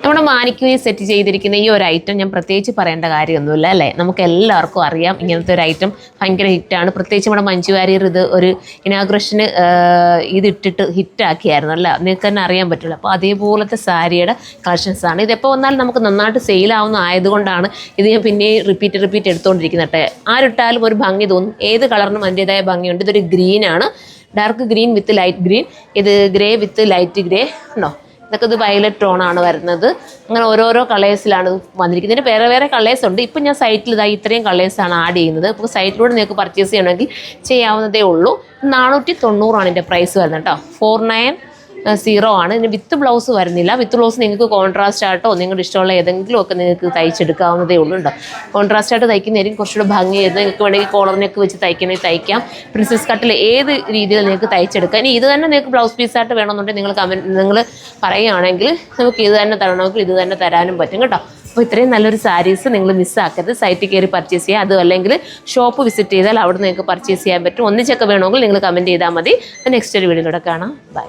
നമ്മുടെ മാനിക്യൂരി സെറ്റ് ചെയ്തിരിക്കുന്ന ഈ ഒരു ഐറ്റം ഞാൻ പ്രത്യേകിച്ച് പറയേണ്ട കാര്യമൊന്നുമില്ല അല്ലേ, നമുക്ക് എല്ലാവർക്കും അറിയാം ഇങ്ങനത്തെ ഒരു ഐറ്റം ഭയങ്കര ഹിറ്റാണ്. പ്രത്യേകിച്ച് നമ്മുടെ മഞ്ജു വാര്യർ ഇത് ഒരു ഇനാഗ്രേഷന് ഇതിട്ടിട്ട് ഹിറ്റാക്കിയായിരുന്നു അല്ല, നിങ്ങൾക്ക് തന്നെ അറിയാൻ പറ്റില്ല. അപ്പോൾ അതേപോലത്തെ സാരിയുടെ കളക്ഷൻസാണ്. ഇതെപ്പോൾ വന്നാലും നമുക്ക് നന്നായിട്ട് സെയിലാവുന്ന ആയതുകൊണ്ടാണ് ഇത് ഞാൻ പിന്നെ റിപ്പീറ്റ് എടുത്തുകൊണ്ടിരിക്കുന്നത് കേട്ടോ. ആരിട്ടാലും ഒരു ഭംഗി തോന്നും, ഏത് കളറിനും അതിൻ്റെതായ ഭംഗിയുണ്ട്. ഇതൊരു ഗ്രീനാണ്, dark green with light green, ഇത് ഗ്രേ വിത്ത് ലൈറ്റ് ഗ്രേ ഉണ്ടോ. ഇതൊക്കെ ഇത് വയലറ്റ് ടോണാണ് വരുന്നത്. അങ്ങനെ ഓരോരോ കളേഴ്സിലാണ് വന്നിരിക്കുന്നത്. ഇതിന് വേറെ വേറെ കളേഴ്സ് ഉണ്ട്. ഇപ്പം ഞാൻ സൈറ്റിൽ ഇതായി ഇത്രയും കളേഴ്സാണ് ആഡ് ചെയ്യുന്നത്. അപ്പോൾ സൈറ്റിലൂടെ നിങ്ങൾക്ക് പർച്ചേസ് ചെയ്യണമെങ്കിൽ ചെയ്യാവുന്നതേ ഉള്ളൂ. 490 ഇതിൻ്റെ പ്രൈസ് വരുന്നത് കേട്ടോ. 490 ആണ്. ഇതിന് വിത്ത് ബ്ലൗസ് വരുന്നില്ല. വിത്ത് ബ്ലൗസ് നിങ്ങൾക്ക് കോൺട്രാസ്റ്റ് ആയിട്ടോ നിങ്ങളുടെ ഇഷ്ടമുള്ള ഏതെങ്കിലും ഒക്കെ നിങ്ങൾക്ക് തയ്ച്ചെടുക്കാവുന്നതേ ഉള്ളൂ കേട്ടോ. കോൺട്രാസ്റ്റ് ആയിട്ട് തയ്ക്കുന്നതായിരിക്കും കുറച്ചുകൂടെ ഭംഗിയായിരുന്നു. നിങ്ങൾക്ക് വേണമെങ്കിൽ കോളറിനൊക്കെ വെച്ച് തയ്ക്കണമെങ്കിൽ തയ്ക്കാം. പ്രിൻസസ് കട്ടിൽ ഏത് രീതിയിൽ നിങ്ങൾക്ക് തയ്ച്ചെടുക്കാം. ഇനി ഇത് തന്നെ നിങ്ങൾക്ക് ബ്ലൗസ് പീസായിട്ട് വേണമെന്നുണ്ടെങ്കിൽ നിങ്ങൾ പറയുകയാണെങ്കിൽ നമുക്ക് ഇത് തന്നെ തരണമെങ്കിൽ ഇത് തന്നെ തരാനും പറ്റും കേട്ടോ. അപ്പോൾ ഇത്രയും നല്ലൊരു സാരീസ് നിങ്ങൾ മിസ്സാക്കരുത്. സൈറ്റിൽ കയറി പർച്ചേസ് ചെയ്യുക. അതും അല്ലെങ്കിൽ ഷോപ്പ് വിസിറ്റ് ചെയ്താൽ അവിടെ നിങ്ങൾക്ക് പർച്ചേസ് ചെയ്യാൻ പറ്റും. ഒന്നിച്ചൊക്കെ വേണമെങ്കിൽ നിങ്ങൾ കമൻറ്റ് ചെയ്താൽ മതി. നെക്സ്റ്റ് ഒരു വീഡിയോയിലൂടെ കാണാം. ബൈ.